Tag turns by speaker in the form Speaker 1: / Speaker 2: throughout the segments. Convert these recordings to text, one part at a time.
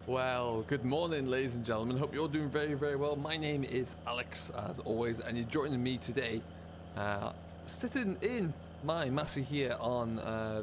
Speaker 1: Well, good morning, ladies and gentlemen. Hope you're all doing very, very well. My name is Alex, as always, and you're joining me today, sitting in my Massey here on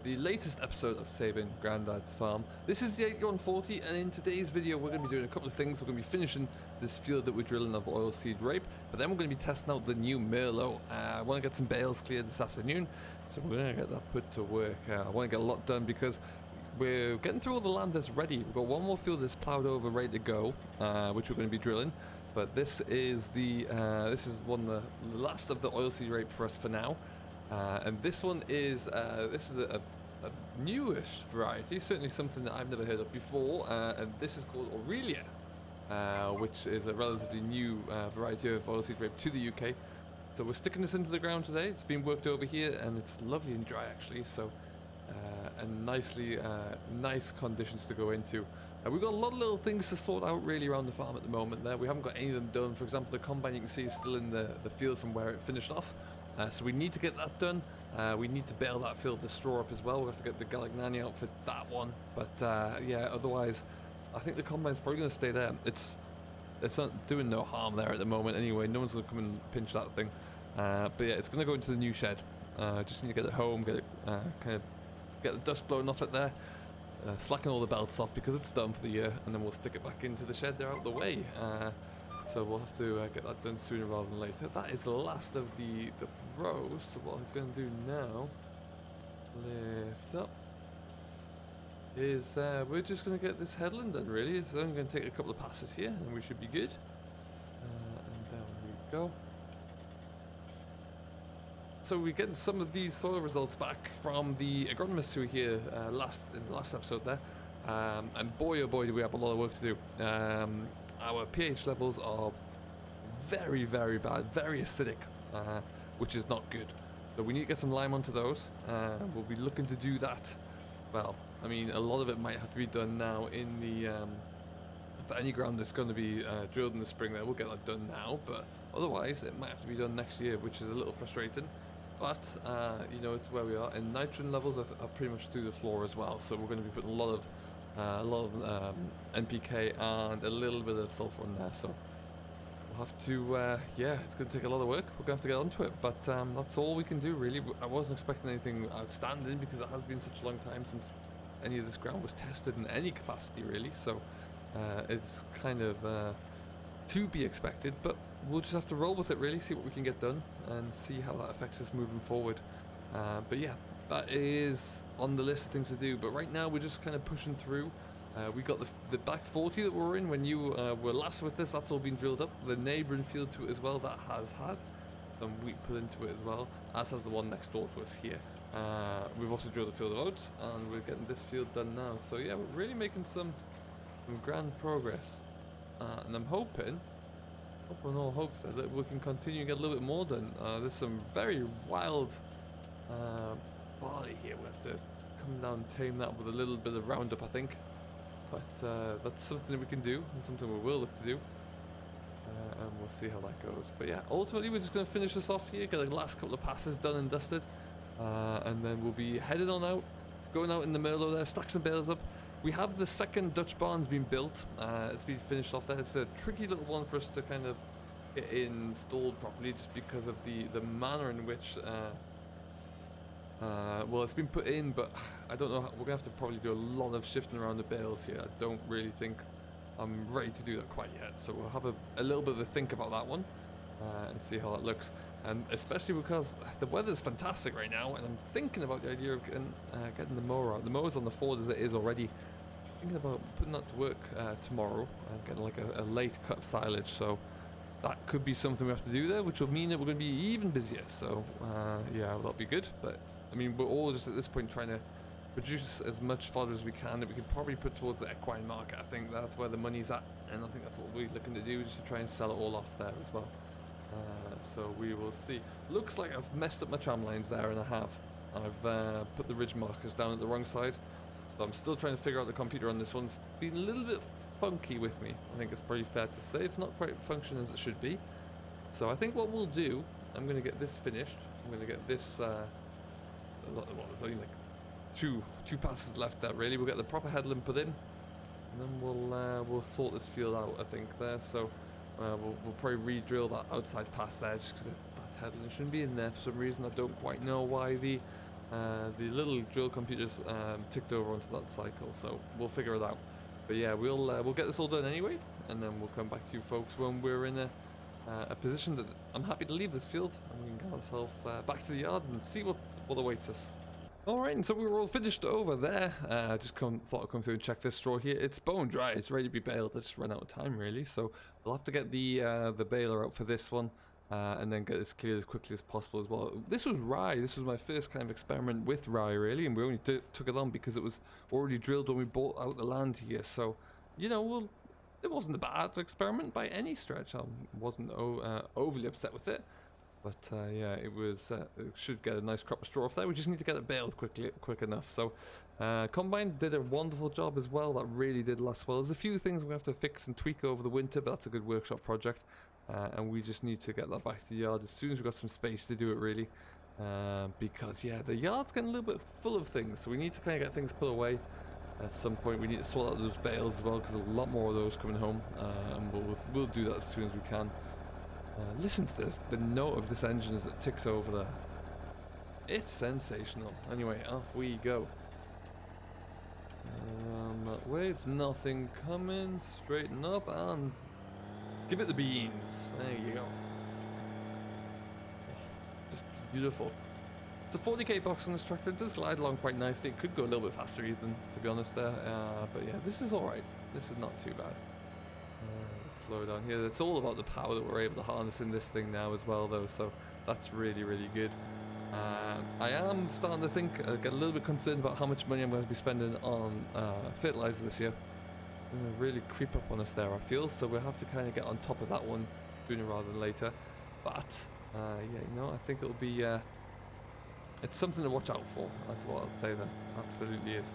Speaker 1: the latest episode of Saving Grandad's Farm. This is the 8140, and in today's video, we're going to be doing a couple of things. We're going to be finishing this field that we're drilling of oilseed rape, but then we're going to be testing out the new Merlo. I want to get some bales cleared this afternoon, so we're going to get that put to work. I want to get a lot done because we're getting through all the land that's ready. We've got one more field that's plowed over, ready to go, which we're going to be drilling. But this is the the last of the oilseed rape for us for now. And this one is a newish variety, certainly something that I've never heard of before. And this is called Aurelia, which is a relatively new variety of oilseed rape to the UK. So we're sticking this into the ground today. It's been worked over here, and it's lovely and dry actually. So. And nice conditions to go into. We've got a lot of little things to sort out really around the farm at the moment there. We haven't got any of them done. For example, the combine you can see is still in the field from where it finished off. So we need to get that done. We need to bale that field to straw up as well. We'll have to get the Galagnani out for that one. But yeah, otherwise, I think the combine's probably going to stay there. It's not doing no harm there at the moment anyway. No one's going to come and pinch that thing. But yeah, it's going to go into the new shed. Just need to get it home, get it kind of get the dust blown off it there, slacken all the belts off because it's done for the year, and then we'll stick it back into the shed there out of the way. So we'll have to get that done sooner rather than later. That is the last of the rows, so what I'm going to do now, lift up, is we're just going to get this headland done really. It's only going to take a couple of passes here and we should be good. And down we go. So we're getting some of these soil results back from the agronomists who were here in the last episode there, and boy oh boy do we have a lot of work to do. Our pH levels are very, very bad, very acidic, which is not good. So we need to get some lime onto those. We'll be looking to do that. Well, I mean, a lot of it might have to be done now in the for any ground that's going to be drilled in the spring there. We'll get that done now, but otherwise it might have to be done next year, which is a little frustrating. But, you know, it's where we are. And nitrogen levels are pretty much through the floor as well. So we're going to be putting a lot of NPK and a little bit of sulfur in there. So we'll have to, yeah, it's going to take a lot of work. We're going to have to get onto it. But that's all we can do, really. I wasn't expecting anything outstanding because it has been such a long time since any of this ground was tested in any capacity, really. So it's kind of to be expected, but we'll just have to roll with it really, see what we can get done and see how that affects us moving forward. But yeah, that is on the list of things to do, but right now we're just kind of pushing through. We got the back 40 that we're in when you were last with this. That's all been drilled up. The neighbouring field to it as well, that has had some wheat put into it as well, as has the one next door to us here. We've also drilled the field of oats, and we're getting this field done now. So yeah, we're really making some grand progress. And I'm hoping all hopes that we can continue and get a little bit more done. There's some very wild barley here. We have to come down and tame that with a little bit of Roundup, I think. But that's something that we can do, and something we will look to do. And we'll see how that goes. But yeah, ultimately we're just going to finish this off here, get the last couple of passes done and dusted. And then we'll be headed on out, going out in the Merlo there, stack some bales up. We have the second Dutch barn's been built. It's been finished off there. It's a tricky little one for us to kind of get installed properly, just because of the manner in which well, it's been put in, but I don't know how, we're gonna have to probably do a lot of shifting around the bales here. I don't really think I'm ready to do that quite yet, so we'll have a little bit of a think about that one and see how that looks. And especially because the weather's fantastic right now, and I'm thinking about the idea of getting the mower out. The mower's on the Ford as it is already. Thinking about putting that to work tomorrow and getting like a late cut silage. So that could be something we have to do there, which will mean that we're going to be even busier. So yeah, that'll be good. But I mean, we're all just at this point trying to produce as much fodder as we can that we could probably put towards the equine market. I think that's where the money's at, and I think that's what we're looking to do, just to try and sell it all off there as well. So we will see. Looks like I've messed up my tram lines there, and I have. I've put the ridge markers down at the wrong side. So I'm still trying to figure out the computer on this one. It's been a little bit funky with me. I think it's pretty fair to say. It's not quite functioning as it should be. So I think what we'll do, I'm going to get this finished. I'm going to get this, well, there's only like two passes left there really. We'll get the proper headland put in. And then we'll sort this field out, I think, there. So we'll probably re-drill that outside pass there, just because it's that headland. It shouldn't be in there for some reason. I don't quite know why the little drill computers ticked over onto that cycle. So we'll figure it out. But yeah, we'll get this all done anyway, and then we'll come back to you folks when we're in a position that I'm happy to leave this field, and we can get ourselves back to the yard and see what awaits us. Alright, and so we were all finished over there. Thought I'd come through and check this straw here. It's bone dry, it's ready to be baled. I just ran out of time really, so we'll have to get the baler out for this one, and then get this cleared as quickly as possible as well. This was rye. This was my first kind of experiment with rye really, and we only took it on because it was already drilled when we bought out the land here. So, you know, it wasn't a bad experiment by any stretch. I wasn't overly upset with it. But yeah, it should get a nice crop of straw off there. We just need to get it baled quick enough. So Combine did a wonderful job as well. That really did last well. There's a few things we have to fix and tweak over the winter, but that's a good workshop project. And we just need to get that back to the yard as soon as we've got some space to do it really. Because yeah, the yard's getting a little bit full of things. So we need to kind of get things put away. At some point we need to sort out those bales as well, because there's a lot more of those coming home. And we'll do that as soon as we can. Listen to this, the note of this engine as it ticks over there. It's sensational. Anyway, off we go. That way, it's nothing coming. Straighten up and give it the beans. There you go. Just beautiful. It's a 40k box on this tractor. It does glide along quite nicely. It could go a little bit faster even, to be honest there. But yeah, this is alright. This is not too bad. Slow down here. It's all about the power that we're able to harness in this thing now as well though, so that's really, really good. I am starting to get a little bit concerned about how much money I'm going to be spending on fertilizer this year. It's going to really creep up on us there, I feel, so we'll have to kind of get on top of that one sooner rather than later. But yeah, you know, I think it'll be it's something to watch out for. That's what I'll say there. Absolutely is.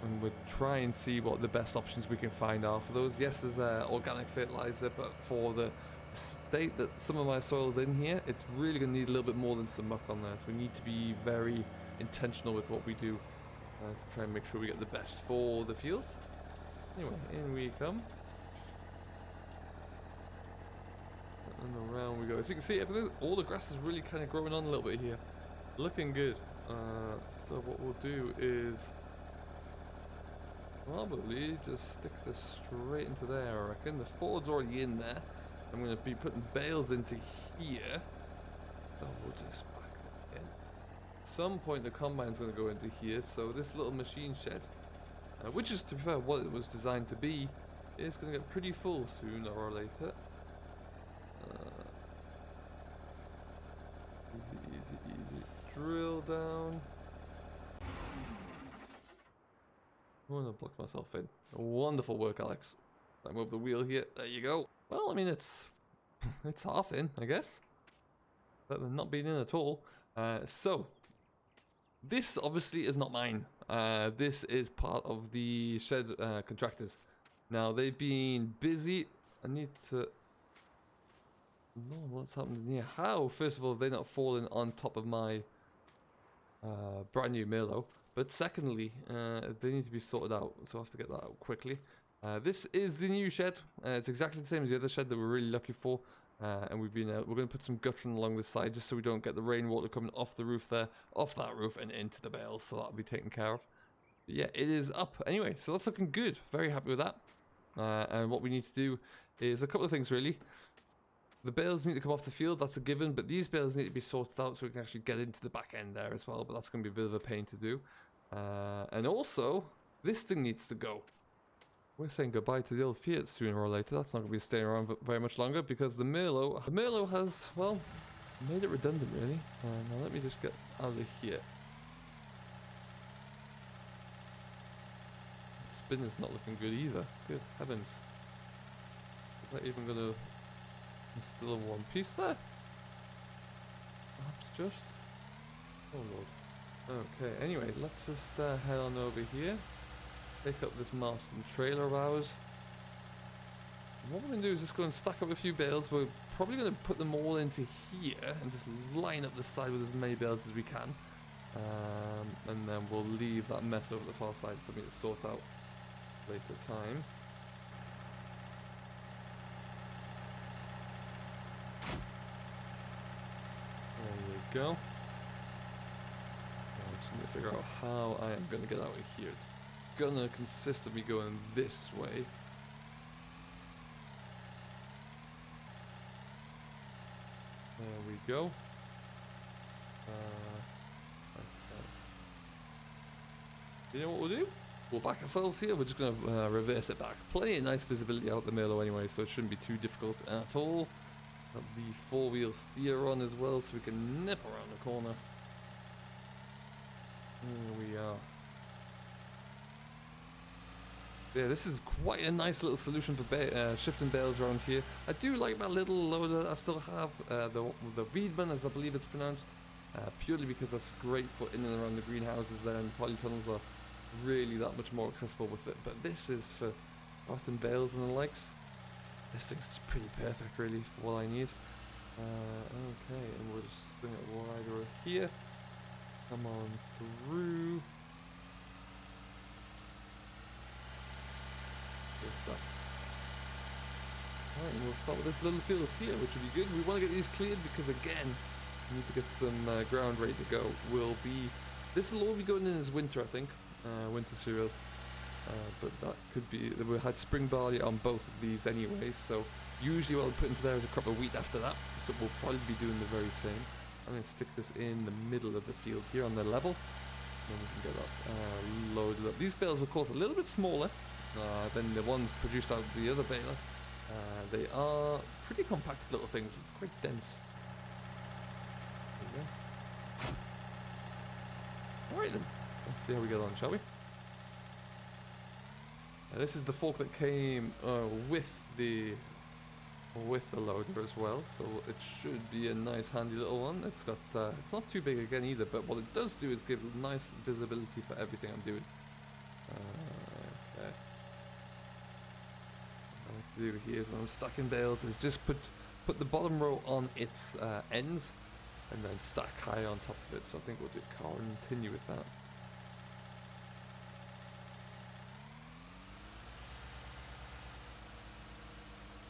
Speaker 1: And we'll try and see what the best options we can find are for those. Yes, there's organic fertilizer, but for the state that some of my soil's in here, it's really going to need a little bit more than some muck on there. So we need to be very intentional with what we do to try and make sure we get the best for the fields. Anyway, in we come. And around we go. As you can see, all the grass is really kind of growing on a little bit here. Looking good. So what we'll do is probably just stick this straight into there, I reckon. The Ford's already in there. I'm going to be putting bales into here. So we'll just back that in. At some point the combine's going to go into here, so this little machine shed, which is, to be fair, what it was designed to be, is going to get pretty full sooner or later. Easy. Drill down. I want to block myself in. Wonderful work, Alex. I move the wheel here. There you go. Well, I mean, it's half in, I guess. Better than not being in at all. So, this obviously is not mine. This is part of the shed contractors. Now, they've been busy. I need to... No, what's happening here? How, first of all, have they not fallen on top of my brand new Merlo? But secondly, they need to be sorted out, so I have to get that out quickly. This is the new shed. It's exactly the same as the other shed that we're really lucky for. And we're going to put some guttering along this side just so we don't get the rainwater coming off the roof there, off that roof and into the bales, so that'll be taken care of. But yeah, it is up. Anyway, so that's looking good. Very happy with that. And what we need to do is a couple of things really. The bales need to come off the field, that's a given, but these bales need to be sorted out so we can actually get into the back end there as well, but that's going to be a bit of a pain to do. And also, this thing needs to go. We're saying goodbye to the old Fiat sooner or later. That's not going to be staying around very much longer because the Merlo has, well, made it redundant really. Now let me just get out of here. The spin is not looking good either. Good heavens. Is that even going to... still in one piece there? Perhaps just? Oh lord. Okay, anyway, let's just head on over here. Pick up this Marston trailer of ours. And what we're going to do is just go and stack up a few bales. We're probably going to put them all into here and just line up the side with as many bales as we can. And then we'll leave that mess over the far side for me to sort out. later time. There you go. I just need to figure out how I am going to get out of here. It's going to consist of me going this way. There we go. Okay. You know what we'll do? We'll back ourselves here. We're just going to reverse it back. Plenty of nice visibility out the Merlo anyway, so it shouldn't be too difficult at all. Got the four-wheel steer on as well, so we can nip around the corner. Here we are. Yeah, this is quite a nice little solution for shifting bales around here. I do like my little loader that I still have, the Wiedmann, as I believe it's pronounced, purely because that's great for in and around the greenhouses there, and polytunnels are really that much more accessible with it. But this is for rotten bales and the likes. This thing's pretty perfect, really, for what I need. Okay, and we'll just bring it right over here. Come on through. Good stuff. Alright, and we'll start with this little field here, which will be good. We want to get these cleared because, again, we need to get some ground ready to go. This will all be going in as winter, I think. Winter cereals. But that could be, we had spring barley on both of these anyway, so usually what I'll put into there is a crop of wheat after that, so we'll probably be doing the very same. I'm going to stick this in the middle of the field here on the level, and we can get that loaded up. These bales, of course, are a little bit smaller than the ones produced out of the other baler. They are pretty compact little things, quite dense. There we go. Alright then, let's see how we get on, shall we? This is the fork that came with the loader as well, so it should be a nice handy little one. It's got it's not too big again either, but what it does do is give nice visibility for everything I'm doing. Okay. What I like to do here when I'm stacking bales is just put the bottom row on its ends and then stack high on top of it. So I think we'll continue with that.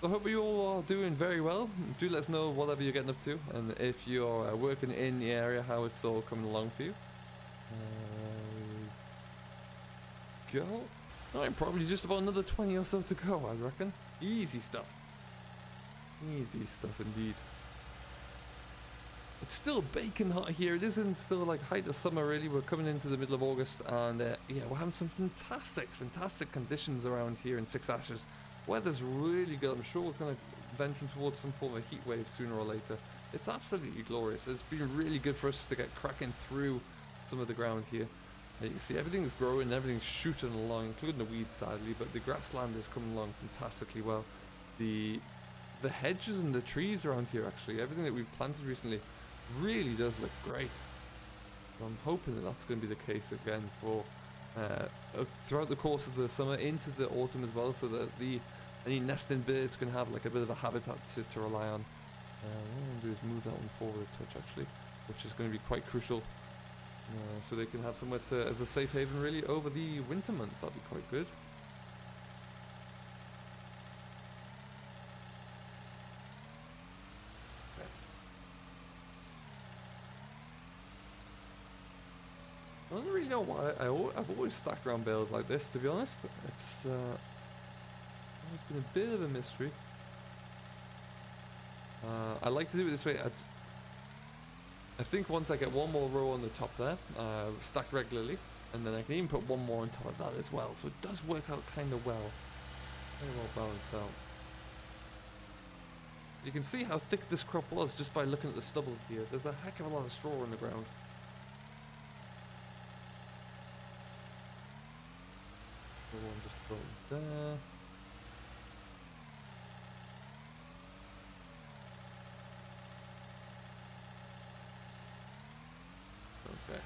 Speaker 1: I hope you all are doing very well. Do let us know whatever you're getting up to, and if you're working in the area, how it's all coming along for you. Go. Alright, probably just about another 20 or so to go, I reckon. Easy stuff. Easy stuff indeed. It's still baking hot here. It isn't still like height of summer really. We're coming into the middle of August, and yeah, we're having some fantastic conditions around here in Six Ashes. Weather's really good. I'm sure we're going to venture towards some form of heat wave sooner or later. It's absolutely glorious. It's been really good for us to get cracking through some of the ground here. You can see everything's growing, everything's shooting along, including the weeds sadly, but the grassland is coming along fantastically well. The hedges and the trees around here, actually, everything that we've planted recently really does look great. So I'm hoping that that's going to be the case again for throughout the course of the summer into the autumn as well, so that any nesting birds can have like a bit of a habitat to rely on. What I'm going to do is move that one forward a touch actually, which is going to be quite crucial, so they can have somewhere as a safe haven really over the winter months. That'd be quite good. I don't really know why I've always stacked around bales like this, to be honest. It's always been a bit of a mystery. I like to do it this way. I think once I get one more row on the top there, stacked regularly, and then I can even put one more on top of that as well. So it does work out kind of well. Very well balanced out. You can see how thick this crop was just by looking at the stubble here. There's a heck of a lot of straw on the ground. One just about there. Okay.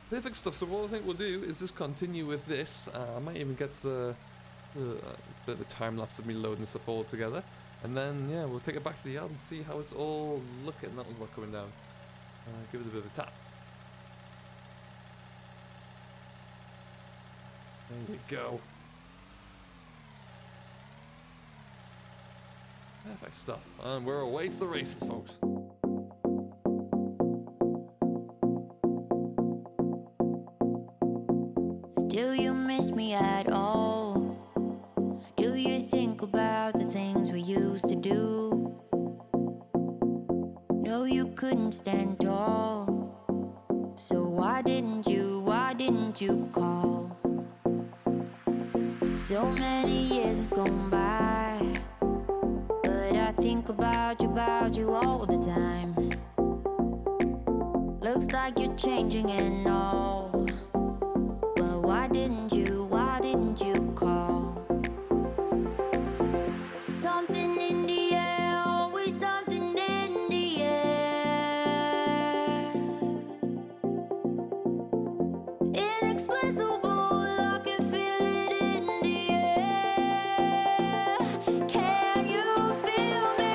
Speaker 1: Perfect stuff. So what I think we'll do is just continue with this. I might even get a bit of a time lapse of me loading this up all together. And then, yeah, we'll take it back to the yard and see how it's all looking. That one's not coming down. Give it a bit of a tap. There you go. Perfect stuff. And we're away to the races, folks.
Speaker 2: Do you miss me at all? Do you think about the things we used to do? No, you couldn't stand tall. So why didn't you call? So many years has gone by, but I think about you all the time. Looks like you're changing and all. But why didn't you call? Something in the air, always something in the air. Inexplicable, I can feel it in the air. Can you feel me?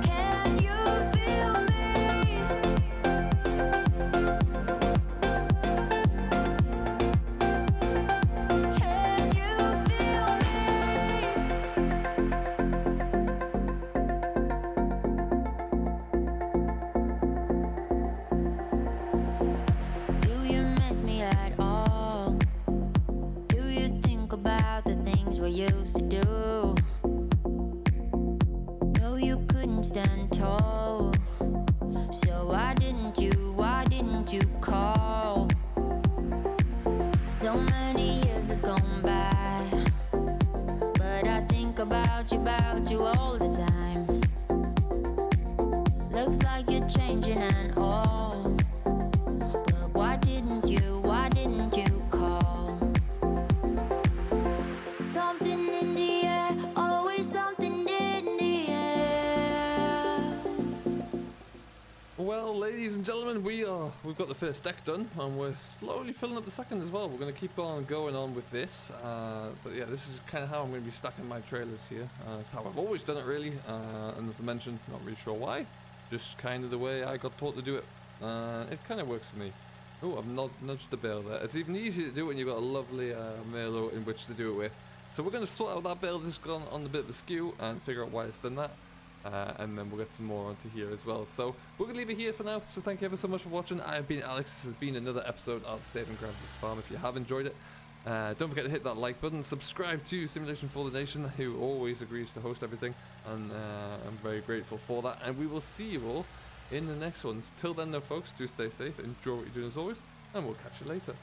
Speaker 2: Can you feel me? Can you feel me? Do you miss me at all? Do you think about the things we used to do? No, you couldn't stand tall. So why didn't you call? So many years has gone by, but I think about you all the time. Looks like you're changing and all. But why didn't you call? Something in the air, always something in the air.
Speaker 1: Well, ladies and gentlemen, we've got the first deck done, and we're slowly filling up the second as well. We're going to keep on going on with this, but yeah, this is kind of how I'm going to be stacking my trailers here. It's how I've always done it, really, and as I mentioned, not really sure why, just kind of the way I got taught to do it. It kind of works for me. Oh, I've nudged the bale there. It's even easier to do when you've got a lovely Merlo in which to do it with. So we're going to sort out that bale that's gone on a bit of a skew and figure out why it's done that. And then we'll get some more onto here as well. So we're going to leave it here for now. So thank you ever so much for watching. I've been Alex. This has been another episode of Saving Grandad's Farm. If you have enjoyed it, don't forget to hit that like button. Subscribe to Simulation for the Nation, who always agrees to host everything. And I'm very grateful for that. And we will see you all in the next ones. Till then though, folks, do stay safe. Enjoy what you're doing as always. And we'll catch you later.